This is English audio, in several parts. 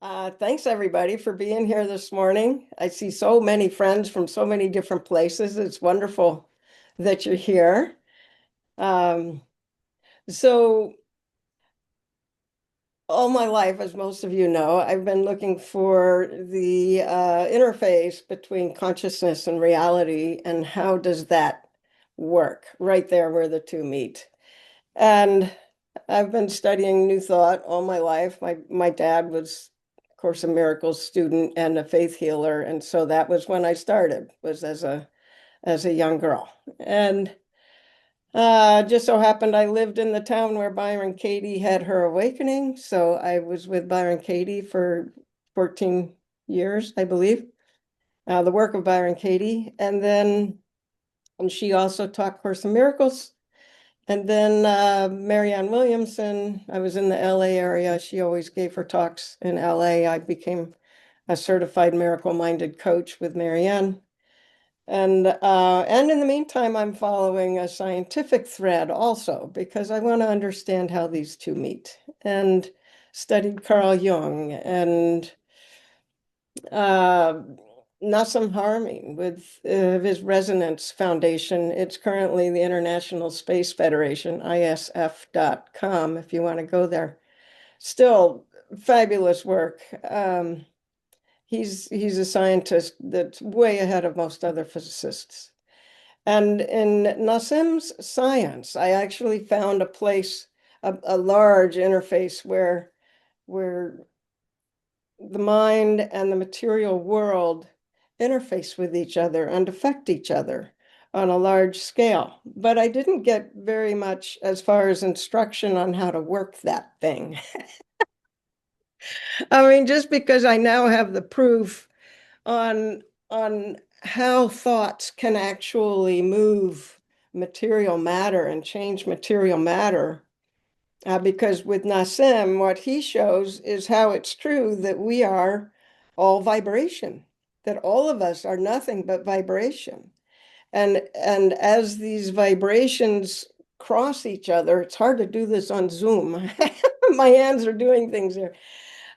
Thanks everybody for being here this morning. I see so many friends from so many different places. It's wonderful that you're here. Um, so all my life, as most of you know, I've been looking for the interface between consciousness and reality, and how does that work right there where the two meet. And I've been studying New Thought all my life. My dad was, of course, a miracles student and a faith healer, and so that was when I started, was as a young girl. And just so happened I lived in the town where Byron Katie had her awakening, so I was with Byron Katie for 14 years, I believe. The work of Byron Katie, and she also taught Course in Miracles. And then Marianne Williamson, I was in the LA area. She always gave her talks in LA. I became a certified miracle-minded coach with Marianne. And in the meantime, I'm following a scientific thread also because I want to understand how these two meet. And studied Carl Jung and uh, Nassim Haramein with his Resonance Foundation. It's currently the International Space Federation, ISF.com, if you want to go there. Still fabulous work. He's a scientist that's way ahead of most other physicists. And in Nassim's science, I actually found a place, a large interface where the mind and the material world interface with each other and affect each other on a large scale. But I didn't get very much as far as instruction on how to work that thing. I mean, just because I now have the proof on on how thoughts can actually move material matter and change material matter. Because with Nassim, what he shows is how it's true that we are all vibration, that all of us are nothing but vibration. And as these vibrations cross each other, it's hard to do this on Zoom. My hands are doing things here.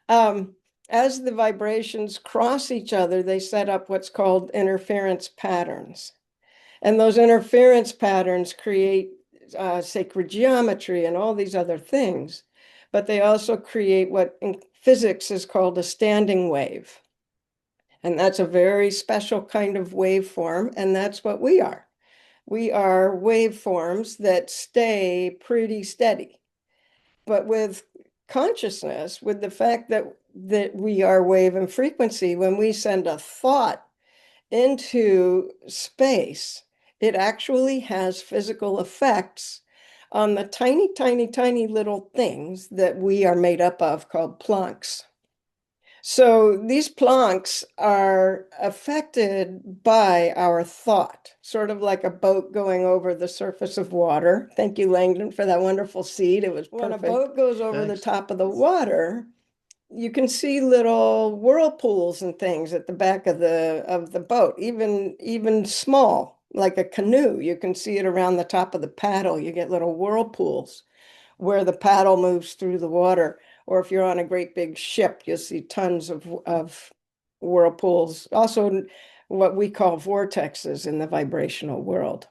Um, as the vibrations cross each other, they set up what's called interference patterns. And those interference patterns create sacred geometry and all these other things. But they also create what in physics is called a standing wave. And that's a very special kind of waveform. And that's what we are. We are waveforms that stay pretty steady. But with consciousness, with the fact that we are wave and frequency, when we send a thought into space, it actually has physical effects on the tiny, tiny, tiny little things that we are made up of called planks. So these planks are affected by our thought, sort of like a boat going over the surface of water. Thank you, Langdon, for that wonderful seed. It was perfect. When a boat goes over the top of the water, you can see little whirlpools and things at the back of the boat, even small, like a canoe. You can see it around the top of the paddle. You get little whirlpools where the paddle moves through the water. Or if you're on a great big ship, you'll see tons of whirlpools. Also, what we call vortexes in the vibrational world.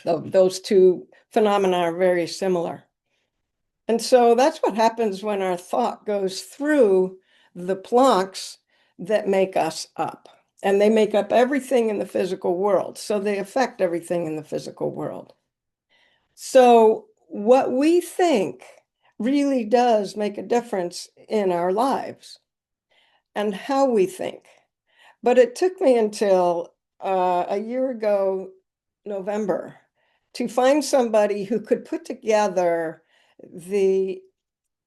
So those two phenomena are very similar. And so that's what happens when our thought goes through the planks that make us up. And they make up everything in the physical world. So they affect everything in the physical world. So what we think really does make a difference in our lives and how we think. But it took me until a year ago, November, to find somebody who could put together the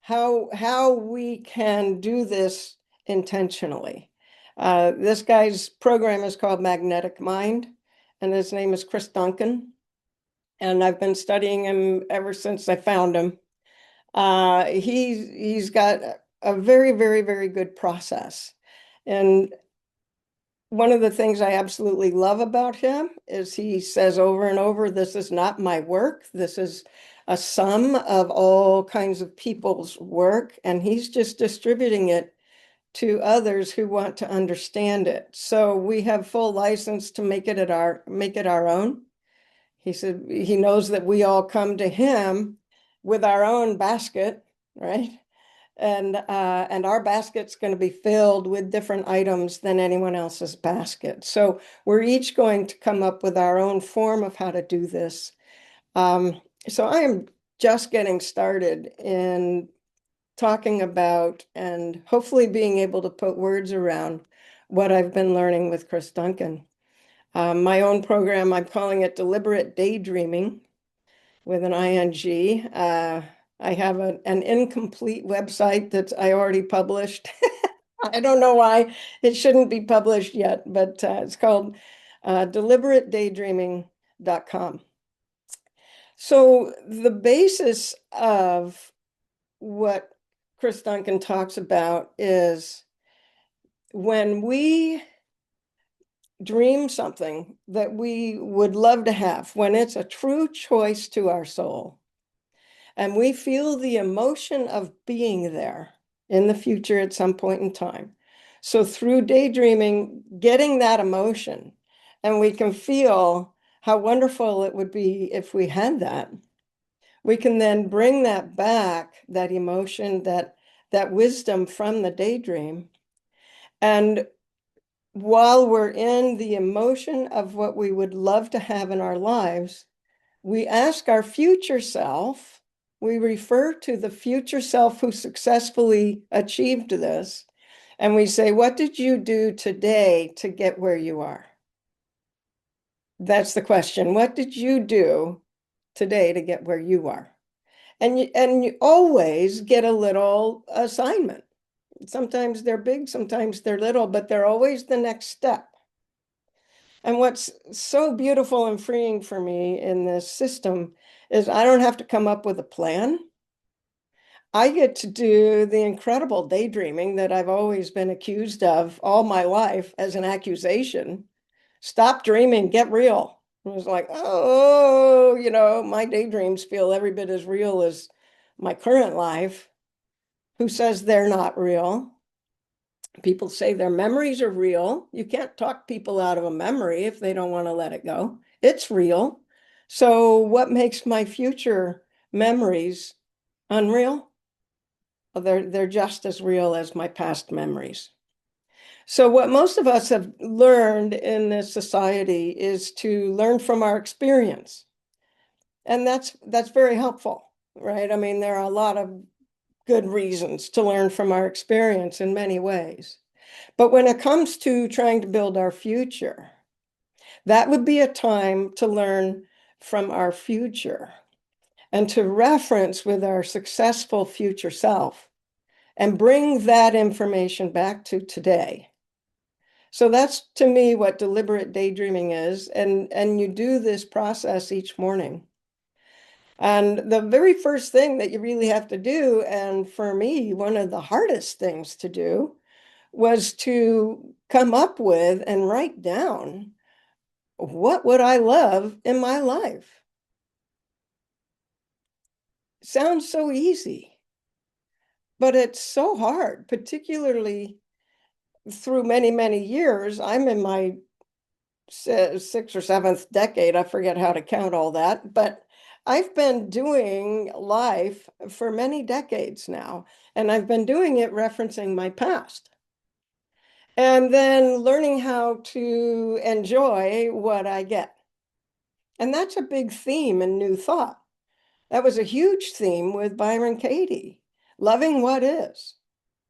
how we can do this intentionally. This guy's program is called Magnetic Mind, and his name is Chris Duncan. And I've been studying him ever since I found him. He's got a very, very, very good process. And one of the things I absolutely love about him is he says over and over, this is not my work. This is a sum of all kinds of people's work. And he's just distributing it to others who want to understand it. So we have full license to make it our own. He said he knows that we all come to him with our own basket, right? And our basket's going to be filled with different items than anyone else's basket. So we're each going to come up with our own form of how to do this. So I am just getting started in talking about and hopefully being able to put words around what I've been learning with Chris Duncan. My own program, I'm calling it Deliberate Daydreaming with an ING. I have an incomplete website that I already published. I don't know why it shouldn't be published yet, but it's called deliberatedaydreaming.com. So the basis of what Chris Duncan talks about is when we dream something that we would love to have, when it's a true choice to our soul, and we feel the emotion of being there in the future at some point in time. So through daydreaming, getting that emotion, and we can feel how wonderful it would be if we had that. We can then bring that back, that emotion, that wisdom from the daydream. And while we're in the emotion of what we would love to have in our lives, we ask our future self, we refer to the future self who successfully achieved this, and we say, what did you do today to get where you are? That's the question. What did you do today to get where you are? And you always get a little assignment. Sometimes they're big, sometimes they're little, but they're always the next step. And what's so beautiful and freeing for me in this system is I don't have to come up with a plan. I get to do the incredible daydreaming that I've always been accused of all my life as an accusation. Stop dreaming, get real. It was like, oh, my daydreams feel every bit as real as my current life. Who says they're not real? People say their memories are real. You can't talk people out of a memory if they don't want to let it go. It's real. So what makes my future memories unreal? Well, they're just as real as my past memories. So what most of us have learned in this society is to learn from our experience. And that's very helpful, right? I mean, there are a lot of good reasons to learn from our experience in many ways. But when it comes to trying to build our future, that would be a time to learn from our future and to reference with our successful future self and bring that information back to today. So that's to me what deliberate daydreaming is. And you do this process each morning. And the very first thing that you really have to do, and for me, one of the hardest things to do, was to come up with and write down what would I love in my life. Sounds so easy, but it's so hard, particularly through many, many years. I'm in my sixth or seventh decade. I forget how to count all that, but I've been doing life for many decades now, and I've been doing it referencing my past. And then learning how to enjoy what I get. And that's a big theme in New Thought. That was a huge theme with Byron Katie. Loving what is.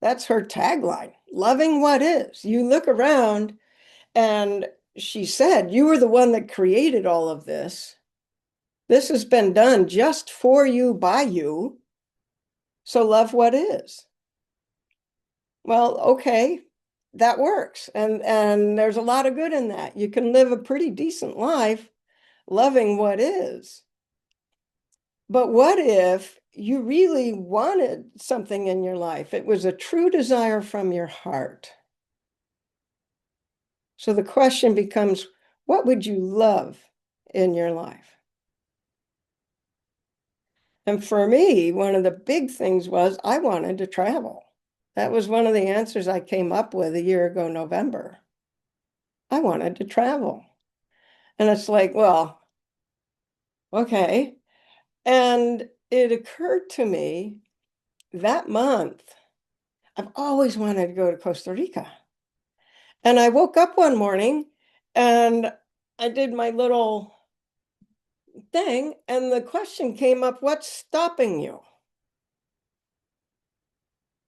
That's her tagline. Loving what is. You look around and she said, you were the one that created all of this. This has been done just for you, by you. So love what is. Well, okay, that works. And there's a lot of good in that. You can live a pretty decent life loving what is. But what if you really wanted something in your life? It was a true desire from your heart. So the question becomes, what would you love in your life? And for me, one of the big things was I wanted to travel. That was one of the answers I came up with a year ago, November. I wanted to travel. And it's like, well, okay. And it occurred to me that month, I've always wanted to go to Costa Rica. And I woke up one morning and I did my little thing, and the question came up, what's stopping you?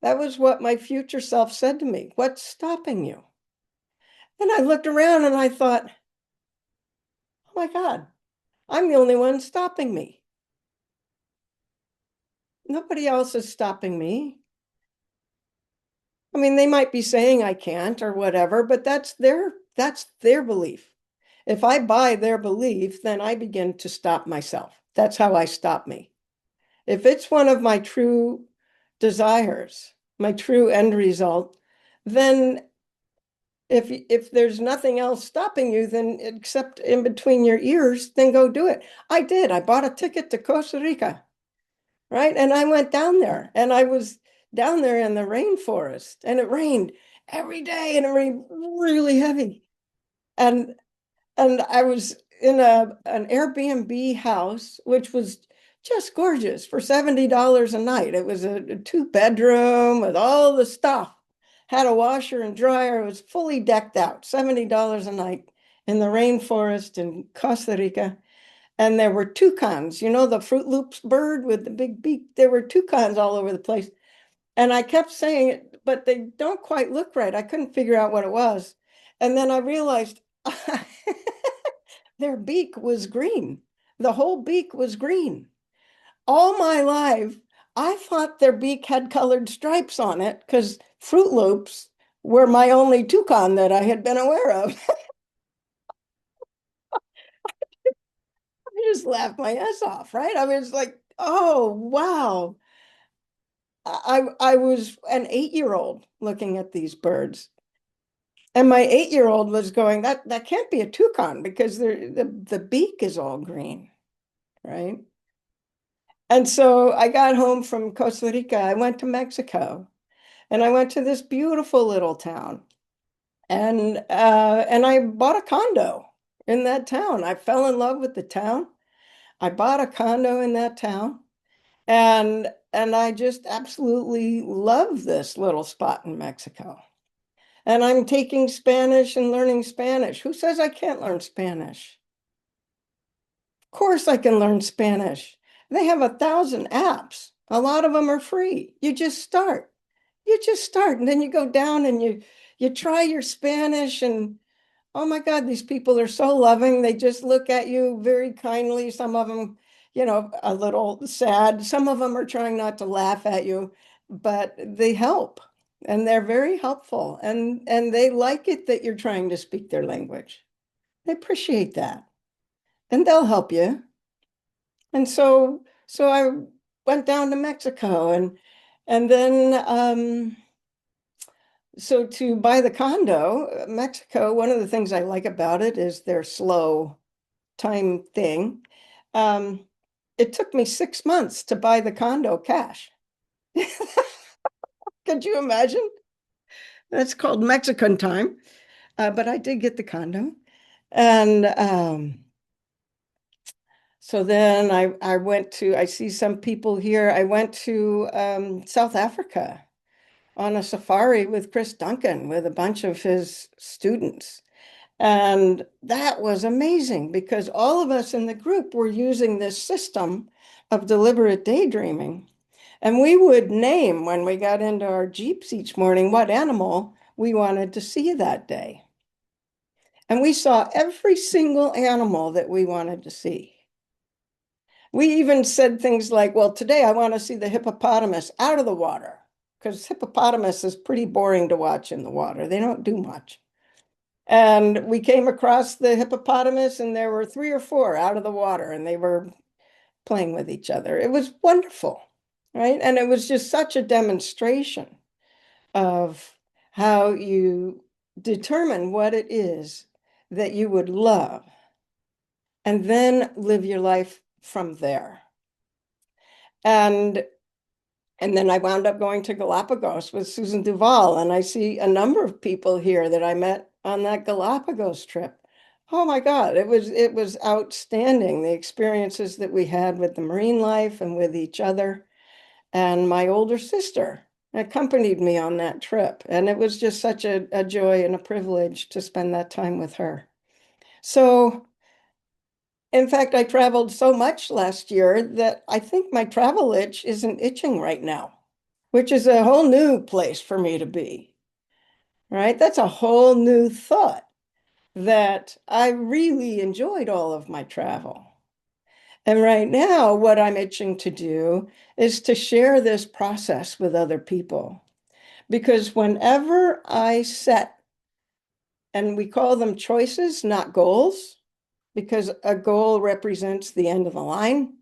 That was what my future self said to me. What's stopping you? And I looked around and I thought, oh my God, I'm the only one stopping me. Nobody else is stopping me. I mean, they might be saying I can't or whatever, but that's their belief. If I buy their belief, then I begin to stop myself. That's how I stop me. If it's one of my true desires, my true end result, then if there's nothing else stopping you, then except in between your ears, then go do it. I did. I bought a ticket to Costa Rica, right? And I went down there and I was down there in the rainforest and it rained every day and it rained really heavy. And and I was in an Airbnb house, which was just gorgeous for $70 a night. It was a two-bedroom with all the stuff. Had a washer and dryer. It was fully decked out, $70 a night in the rainforest in Costa Rica. And there were toucans, you know, the Fruit Loops bird with the big beak. There were toucans all over the place. And I kept saying it, but they don't quite look right. I couldn't figure out what it was. And then I realized their beak was green. The whole beak was green. All my life, I thought their beak had colored stripes on it because Fruit Loops were my only toucan that I had been aware of. I just laughed my ass off, right? I was like, oh, wow. I was an 8-year-old looking at these birds. And my 8-year-old was going, that can't be a toucan because the beak is all green, right? And so I got home from Costa Rica. I went to Mexico and I went to this beautiful little town. And I bought a condo in that town. I fell in love with the town. I bought a condo in that town and I just absolutely love this little spot in Mexico. And I'm taking Spanish and learning Spanish. Who says I can't learn Spanish? Of course I can learn Spanish. They have 1,000 apps. A lot of them are free. You just start. You just start, and then you go down and you try your Spanish, and oh my God, these people are so loving. They just look at you very kindly. Some of them, a little sad. Some of them are trying not to laugh at you, but they help, and they're very helpful, and they like it that you're trying to speak their language. They appreciate that, and they'll help you. And so I went down to Mexico and then so to buy the condo, Mexico, one of the things I like about it is their slow time thing. Um, it took me 6 months to buy the condo cash. Could you imagine? That's called Mexican time. But I did get the condo. And so then I see some people here. I went to South Africa on a safari with Chris Duncan with a bunch of his students. And that was amazing because all of us in the group were using this system of deliberate daydreaming. And we would name when we got into our Jeeps each morning what animal we wanted to see that day. And we saw every single animal that we wanted to see. We even said things like, well, today I want to see the hippopotamus out of the water because hippopotamus is pretty boring to watch in the water. They don't do much. And we came across the hippopotamus, and there were 3 or 4 out of the water, and they were playing with each other. It was wonderful, right? And it was just such a demonstration of how you determine what it is that you would love and then live your life from there. And And then I wound up going to Galapagos with Susan Duval, and I see a number of people here that I met on that Galapagos trip. Oh my God, it was outstanding, the experiences that we had with the marine life and with each other. And my older sister accompanied me on that trip, and it was just such a joy and a privilege to spend that time with her. So, in fact, I traveled so much last year that I think my travel itch isn't itching right now, which is a whole new place for me to be, right? That's a whole new thought that I really enjoyed all of my travel. And right now, what I'm itching to do is to share this process with other people. Because whenever I set, and we call them choices, not goals, because a goal represents the end of the line.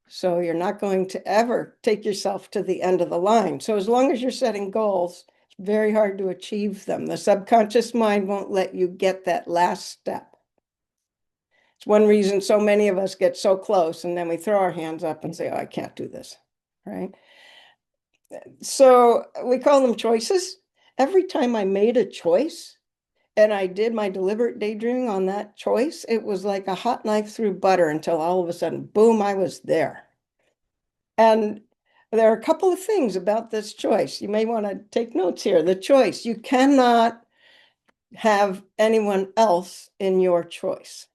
So you're not going to ever take yourself to the end of the line. So as long as you're setting goals, it's very hard to achieve them. The subconscious mind won't let you get that last step. It's one reason so many of us get so close and then we throw our hands up and say, oh, I can't do this, right? So we call them choices. Every time I made a choice and I did my deliberate daydreaming on that choice, it was like a hot knife through butter until all of a sudden, boom, I was there. And there are a couple of things about this choice. You may want to take notes here. The choice, you cannot have anyone else in your choice.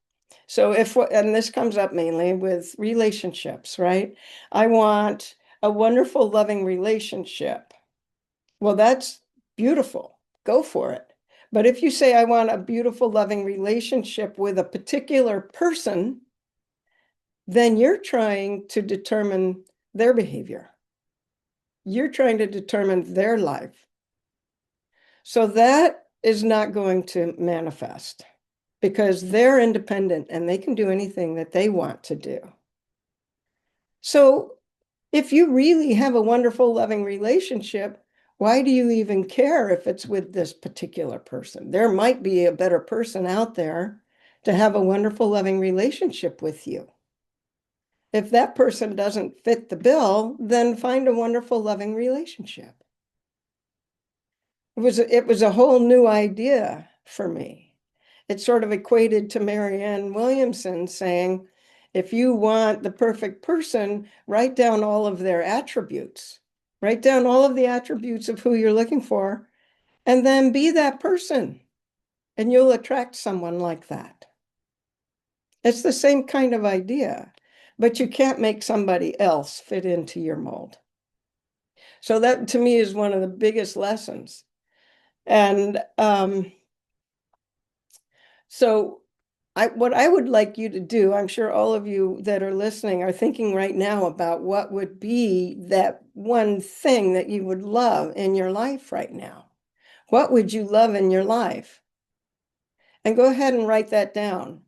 So and this comes up mainly with relationships, right? I want a wonderful, loving relationship. Well, that's beautiful. Go for it. But if you say, I want a beautiful, loving relationship with a particular person, then you're trying to determine their behavior. You're trying to determine their life. So that is not going to manifest because they're independent and they can do anything that they want to do. So if you really have a wonderful, loving relationship, why do you even care if it's with this particular person? There might be a better person out there to have a wonderful, loving relationship with you. If that person doesn't fit the bill, then find a wonderful, loving relationship. It was a whole new idea for me. It sort of equated to Marianne Williamson saying, if you want the perfect person, write down all of their attributes. Write down all of the attributes of who you're looking for, and then be that person, and you'll attract someone like that. It's the same kind of idea, but you can't make somebody else fit into your mold. So that to me is one of the biggest lessons. And so what I would like you to do, I'm sure all of you that are listening are thinking right now about what would be that one thing that you would love in your life right now. What would you love in your life? And go ahead and write that down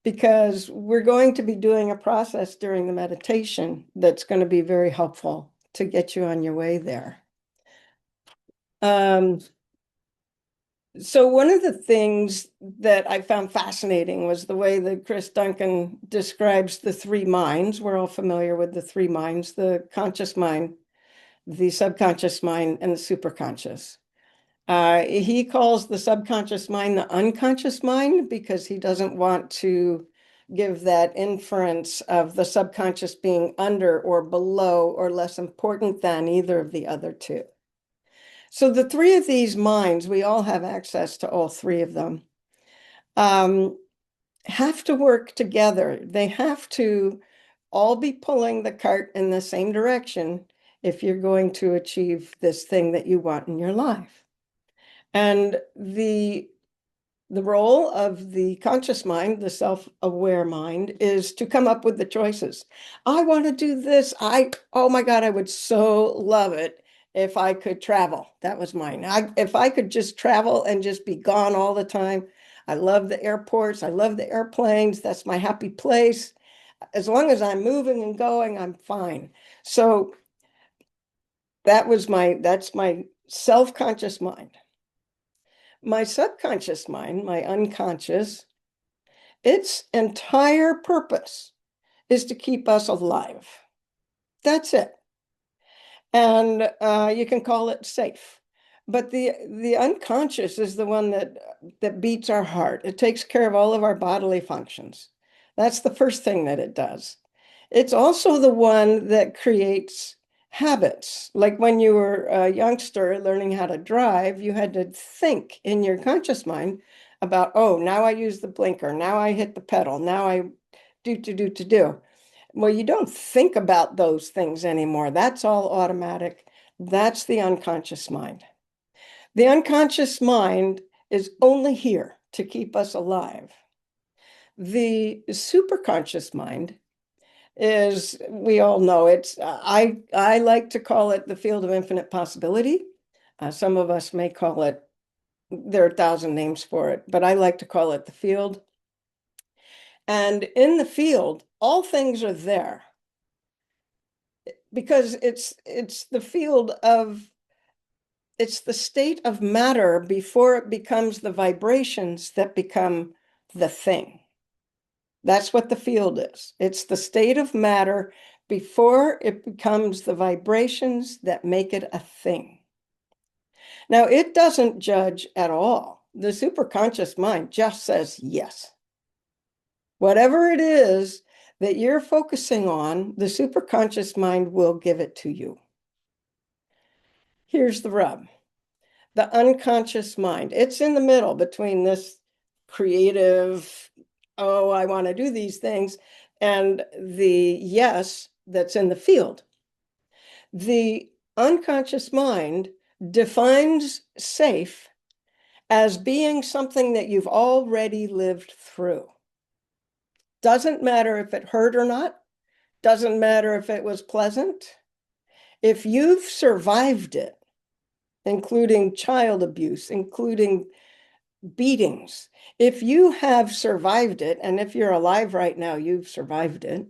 because we're going to be doing a process during the meditation that's going to be very helpful to get you on your way there. So one of the things that I found fascinating was the way that Chris Duncan describes the three minds. We're all familiar with the three minds, the conscious mind, the subconscious mind, and the superconscious. He calls the subconscious mind the unconscious mind because he doesn't want to give that inference of the subconscious being under or below or less important than either of the other two. So the three of these minds, we all have access to all three of them, have to work together. They have to all be pulling the cart in the same direction if you're going to achieve this thing that you want in your life. And the role of the conscious mind, the self-aware mind, is to come up with the choices. I want to do this. Oh my God, I would so love it if I could travel. That was mine. If I could just travel and just be gone all the time. I love the airports. I love the airplanes. That's my happy place. As long as I'm moving and going, I'm fine. So that's my self-conscious mind. My subconscious mind, my unconscious, its entire purpose is to keep us alive. That's it. And you can call it safe. But the unconscious is the one that beats our heart. It takes care of all of our bodily functions. That's the first thing that it does. It's also the one that creates habits. Like when you were a youngster learning how to drive, you had to think in your conscious mind about, oh, now I use the blinker, now I hit the pedal, now I do. Well, you don't think about those things anymore. That's all automatic. That's the unconscious mind. The unconscious mind is only here to keep us alive. The superconscious mind is, we all know it's, I like to call it the field of infinite possibility. Some of us may call it, there are 1,000 names for it, but I like to call it the field. And in the field, all things are there because it's the field of, it's the state of matter before it becomes the vibrations that become the thing. That's what the field is. It's the state of matter before it becomes the vibrations that make it a thing. Now, it doesn't judge at all. The superconscious mind just says yes. Whatever it is that you're focusing on, the superconscious mind will give it to you. Here's the rub. The unconscious mind, it's in the middle between this creative, oh, I want to do these things, and the yes that's in the field. The unconscious mind defines safe as being something that you've already lived through. Doesn't matter if it hurt or not, doesn't matter if it was pleasant. If you've survived it, including child abuse, including beatings, if you have survived it, and if you're alive right now, you've survived it.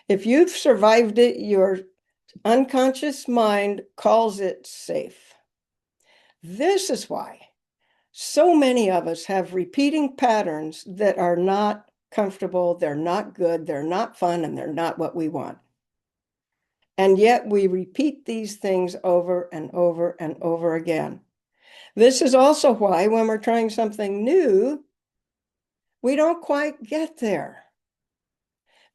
If you've survived it, your unconscious mind calls it safe. This is why so many of us have repeating patterns that are not comfortable, they're not good, they're not fun, and they're not what we want. And yet we repeat these things over and over and over again. This is also why when we're trying something new, we don't quite get there.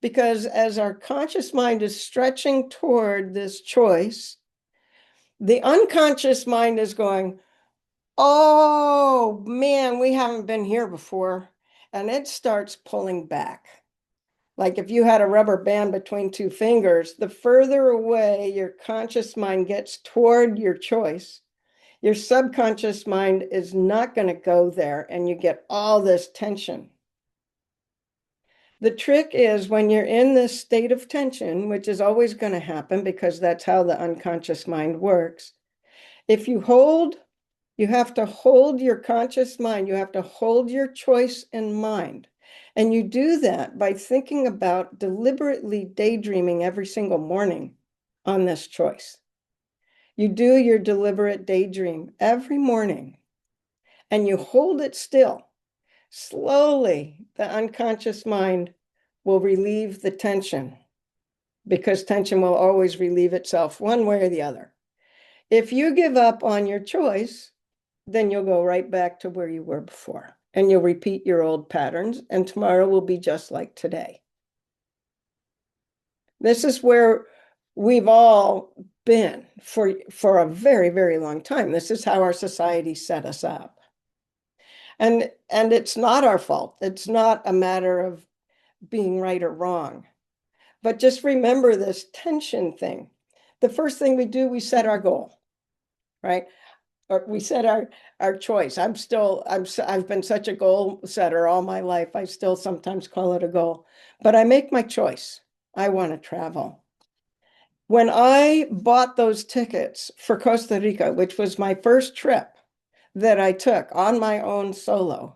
Because as our conscious mind is stretching toward this choice, the unconscious mind is going, oh man, we haven't been here before. And it starts pulling back. Like if you had a rubber band between two fingers, the further away your conscious mind gets toward your choice, your subconscious mind is not going to go there, and you get all this tension. The trick is when you're in this state of tension, which is always going to happen because that's how the unconscious mind works. If you hold, you have to hold your conscious mind, you have to hold your choice in mind. And you do that by thinking about deliberately daydreaming every single morning on this choice. You do your deliberate daydream every morning and you hold it still. Slowly, the unconscious mind will relieve the tension because tension will always relieve itself one way or the other. If you give up on your choice, then you'll go right back to where you were before and you'll repeat your old patterns, and tomorrow will be just like today. This is where we've all been for a very, very long time. This is how our society set us up. And it's not our fault. It's not a matter of being right or wrong. But just remember this tension thing. The first thing we do, we set our goal, right? Or we set our choice. I've been such a goal setter all my life. I still sometimes call it a goal, but I make my choice. I want to travel. When I bought those tickets for Costa Rica, which was my first trip that I took on my own solo,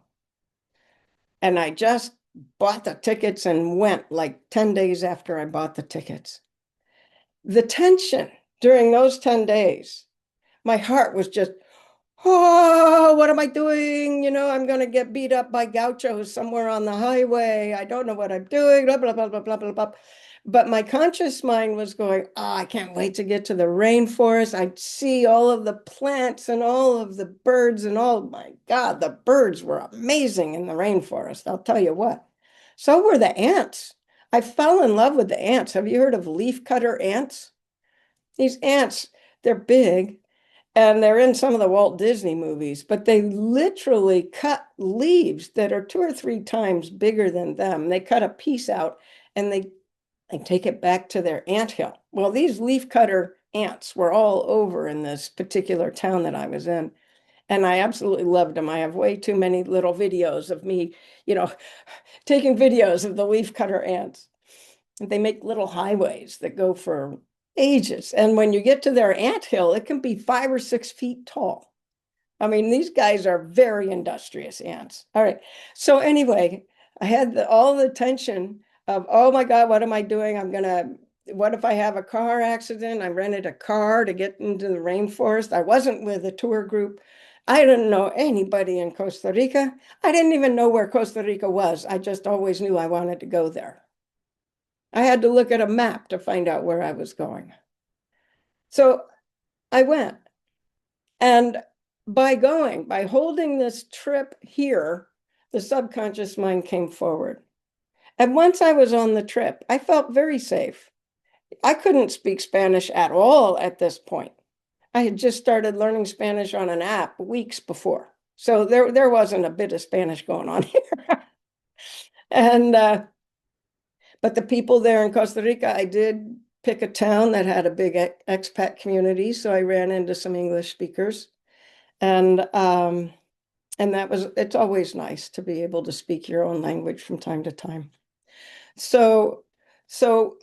and I just bought the tickets and went like 10 days after I bought the tickets. The tension during those 10 days, my heart was just, oh, what am I doing? I'm going to get beat up by gauchos somewhere on the highway. I don't know what I'm doing, blah, blah, blah, blah, blah, blah, blah. But my conscious mind was going, I can't wait to get to the rainforest. I'd see all of the plants and all of the birds, and oh my God, the birds were amazing in the rainforest. I'll tell you what. So were the ants. I fell in love with the ants. Have you heard of leafcutter ants? These ants, they're big and they're in some of the Walt Disney movies, but they literally cut leaves that are 2 or 3 times bigger than them. They cut a piece out and they take it back to their anthill. Well, these leafcutter ants were all over in this particular town that I was in. And I absolutely loved them. I have way too many little videos of me, you know, taking videos of the leafcutter ants. They make little highways that go for ages. And when you get to their anthill, it can be 5 or 6 feet tall. I mean, these guys are very industrious ants. All right. So anyway, I had all the tension of, oh my God, what am I doing? What if I have a car accident? I rented a car to get into the rainforest. I wasn't with a tour group. I didn't know anybody in Costa Rica. I didn't even know where Costa Rica was. I just always knew I wanted to go there. I had to look at a map to find out where I was going. So I went. And by holding this trip here, the subconscious mind came forward. And once I was on the trip, I felt very safe. I couldn't speak Spanish at all at this point. I had just started learning Spanish on an app weeks before. So there wasn't a bit of Spanish going on here. And but the people there in Costa Rica, I did pick a town that had a big expat community, so I ran into some English speakers, and it's always nice to be able to speak your own language from time to time. So, so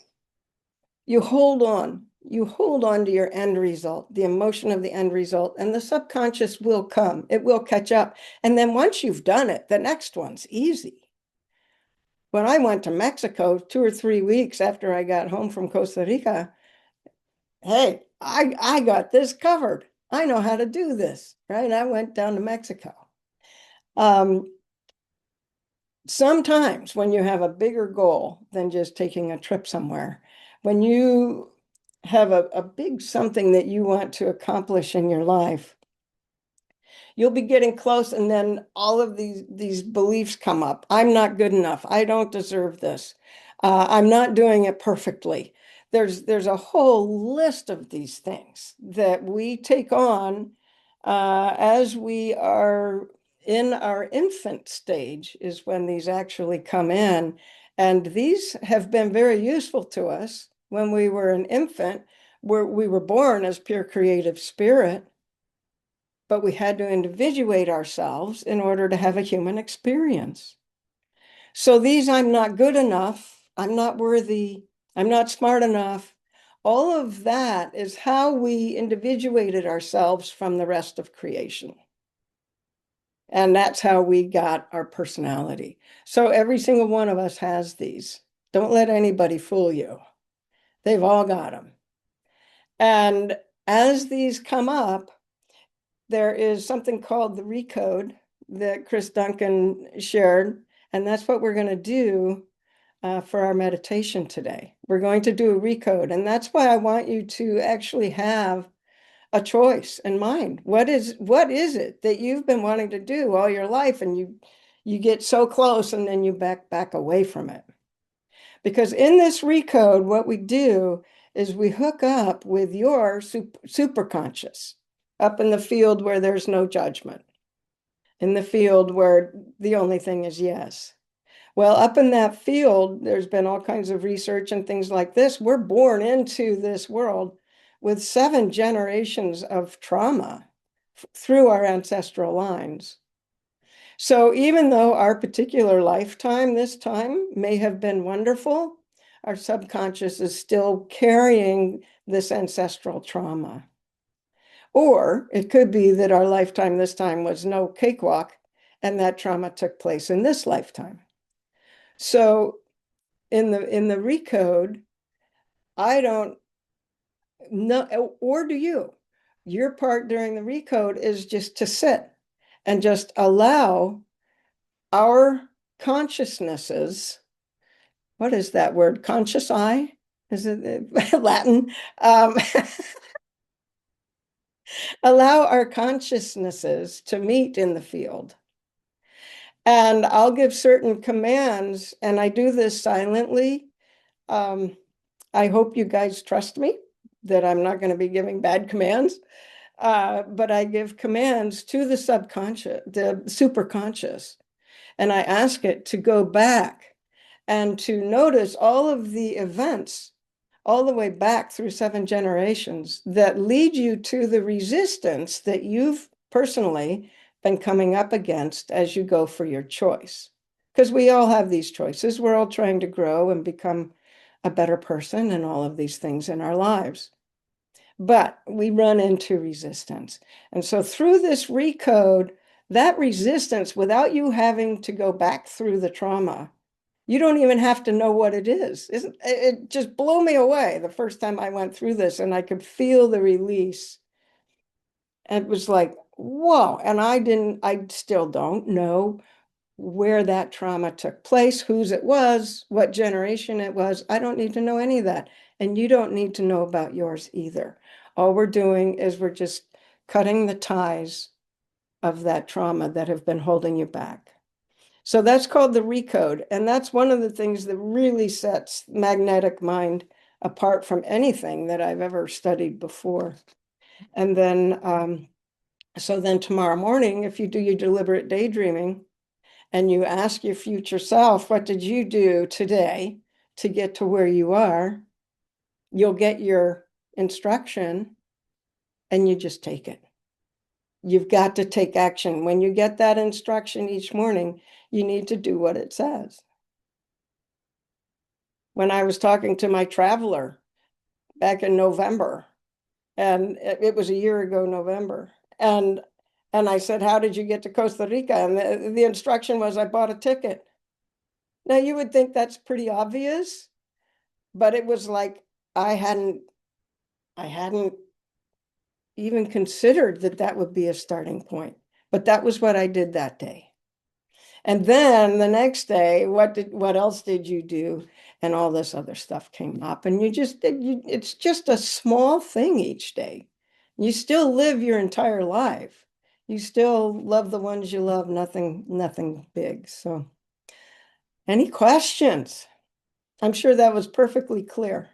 you hold on to your end result, the emotion of the end result, and the subconscious will come. It will catch up, and then once you've done it, the next one's easy. When I went to Mexico 2 or 3 weeks after I got home from Costa Rica, hey, I got this covered. I know how to do this, right? I went down to Mexico. Um, Sometimes when you have a bigger goal than just taking a trip somewhere, when you have a big something that you want to accomplish in your life, you'll be getting close, and then all of these beliefs come up. I'm not good enough. I don't deserve this. I'm not doing it perfectly. There's a whole list of these things that we take on as we are in our infant stage is when these actually come in. And these have been very useful to us when we were an infant, where we were born as pure creative spirit, but we had to individuate ourselves in order to have a human experience. So these, I'm not good enough, I'm not worthy, I'm not smart enough, all of that is how we individuated ourselves from the rest of creation. And that's how we got our personality. So every single one of us has these. Don't let anybody fool you. They've all got them. And as these come up, there is something called the recode that Chris Duncan shared, and that's what we're going to do for our meditation today. We're going to do a recode, and that's why I want you to actually have a choice in mind. What is it that you've been wanting to do all your life, and you get so close and then you back away from it? Because in this recode, what we do is we hook up with your superconscious up in the field where there's no judgment, in the field where the only thing is yes. Well, up in that field, there's been all kinds of research and things like this. We're born into this world with 7 generations of trauma through our ancestral lines. So even though our particular lifetime, this time, may have been wonderful, our subconscious is still carrying this ancestral trauma. Or it could be that our lifetime this time was no cakewalk, and that trauma took place in this lifetime. So in the recode, I don't know, or do you? Your part during the recode is just to sit and just allow our consciousnesses, what is that word? Conscious eye? Is it Latin? Um, allow our consciousnesses to meet in the field. And I'll give certain commands, and I do this silently. Um, I hope you guys trust me that I'm not going to be giving bad commands. But I give commands to the subconscious, the superconscious, and I ask it to go back and to notice all of the events all the way back through 7 generations that lead you to the resistance that you've personally been coming up against as you go for your choice. Because we all have these choices. We're all trying to grow and become a better person and all of these things in our lives. But we run into resistance. And so through this recode, that resistance, without you having to go back through the trauma, you don't even have to know what it is. It just blew me away the first time I went through this, and I could feel the release. And it was like, whoa. And I still don't know where that trauma took place, whose it was, what generation it was. I don't need to know any of that. And you don't need to know about yours either. All we're doing is we're just cutting the ties of that trauma that have been holding you back. So that's called the recode. And that's one of the things that really sets magnetic mind apart from anything that I've ever studied before. And then, so then tomorrow morning, if you do your deliberate daydreaming and you ask your future self, what did you do today to get to where you are? You'll get your instruction and you just take it. You've got to take action. When you get that instruction each morning, you need to do what it says. When I was talking to my traveler back in November, and it was a year ago, November, and I said, how did you get to Costa Rica? And the instruction was, I bought a ticket. Now you would think that's pretty obvious, but it was like I hadn't even considered that that would be a starting point. But that was what I did that day. And then the next day, what else did you do? And all this other stuff came up. And it's just a small thing each day. You still live your entire life. You still love the ones you love, nothing big. So, any questions? I'm sure that was perfectly clear.